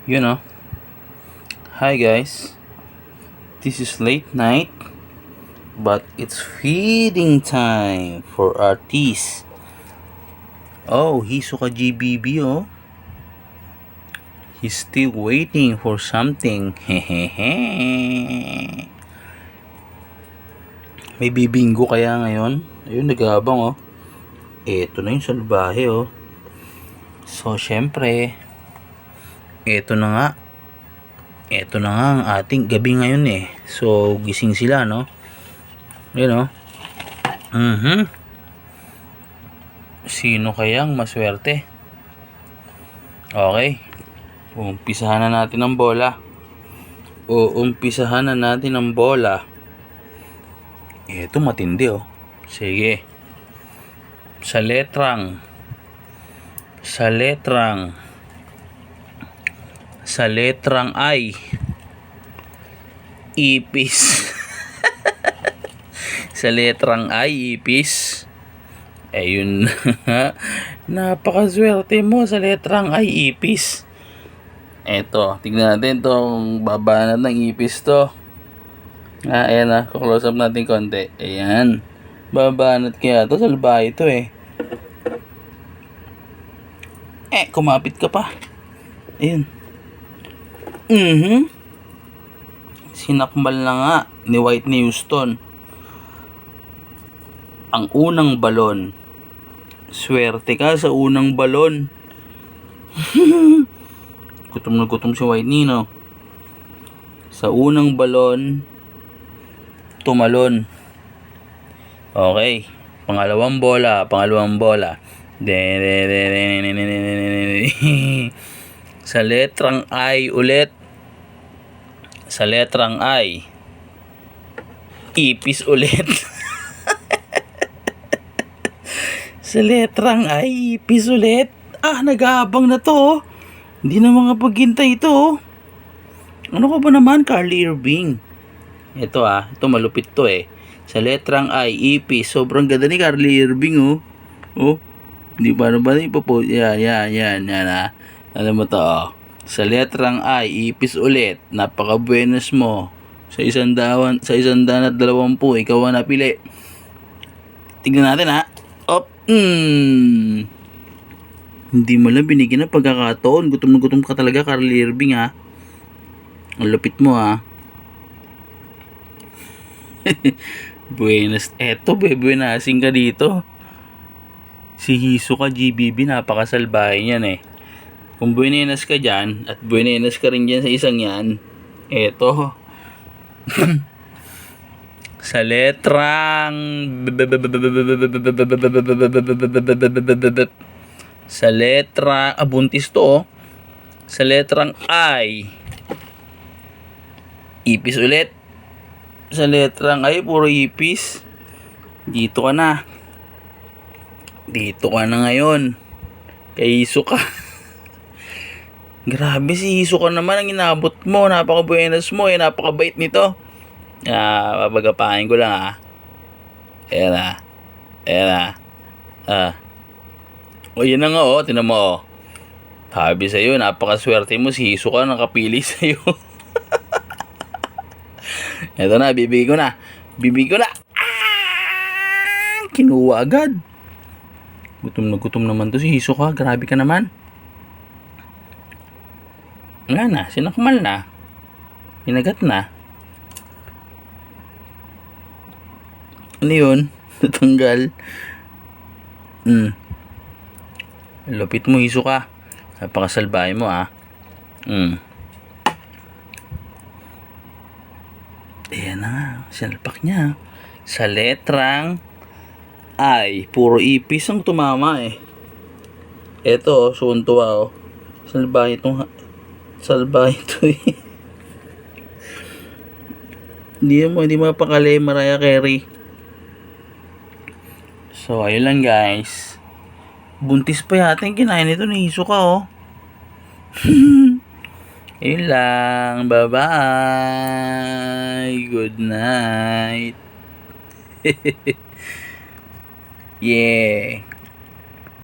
You know, hi guys, this is late night, but it's feeding time for artists. Oh, Hisoka GBB, oh. He's still waiting for something. Hehehe. May bibinggo kaya ngayon? Ayun, nagabang, oh. Eto na yung salbahe, oh. So, syempre, eto na nga. Eto na nga ang ating gabi ngayon, eh. So, gising sila, no? Yun, oh. Sino kayang maswerte? Okay. Umpisahan na natin ang bola. Ito matindi, oh. Sige. Sa letrang I, ipis. Sa letrang I, ipis. Ayun. Napakaswerte mo sa letrang I, ipis. Eto, tignan natin tong babanat ng ipis to. Ayan na, close up natin konti. Ayan. Babanat kaya to, salbahe ito eh. Kumapit ka pa. Ayun. Sinakmal na nga ni Whitney Houston ang unang balon. Swerte ka sa unang balon. Gutom na gutom si Whitney, no? Sa unang balon, tumalon. Okay. Pangalawang bola. Sa letrang I ulit. Sa letrang I, ipis ulit. Sa letrang I, ipis ulit. Nag-aabang na to. Hindi na mga paghintay ito. Ano ka ba naman, Carly Irving? Ito malupit to eh. Sa letrang I, ipis. Sobrang ganda ni Carly Irving, oh. Oh, hindi ba naman ipopo? Yan. Alam mo to, oh. Sa letrang I, ipis ulit. Napaka-buenos mo. Sa 120, ikaw ang napili. Tignan natin, ha. Hindi mo lang binigyan ng pagkakataon. Gutom na gutom ka talaga, Carly Irving, ha. Ang lupit mo, ha. Buenas. Eto, buenasing ka dito. Si Hisoka GBB, napakasalbahe niyan, eh. Kung buenas ka dyan, at buenas ka rin dyan sa isang yan, eto. Sa letrang buntis to, oh. Sa letrang I, ipis ulit. Sa letrang I, puro ipis. Dito ka na ngayon kay Hisoka. Grabe, si Hisoka naman ang inabot mo. Napaka-buenas mo, napakabait nito. Babagapahin ko lang, ha. Ayan na. Yun na nga, oh. Tinan mo, oh. Sabi sa'yo, napakaswerte mo. Si Hisoka nakapili sa'yo. Eto na, bibigay ko na. Kinuha agad. Gutom naman to si Hisoka. Grabe ka naman. Nga na, sinakmal na. Hinagat na. Ano yun? Natanggal. Lupit mo, Hisoka. Napakasalbahe mo, ha. Ayan na nga. Sinalpak niya. Sa letrang I, puro ipis ang tumama, eh. Eto, suntua, oh. Salbahe ito, eh. Hindi mapakali, Mariah Carey. So, ayun lang, guys. Buntis pa yata yung kinain nito ni Hisoka, oh. Ayun lang. Bye-bye. Good night. Yeah.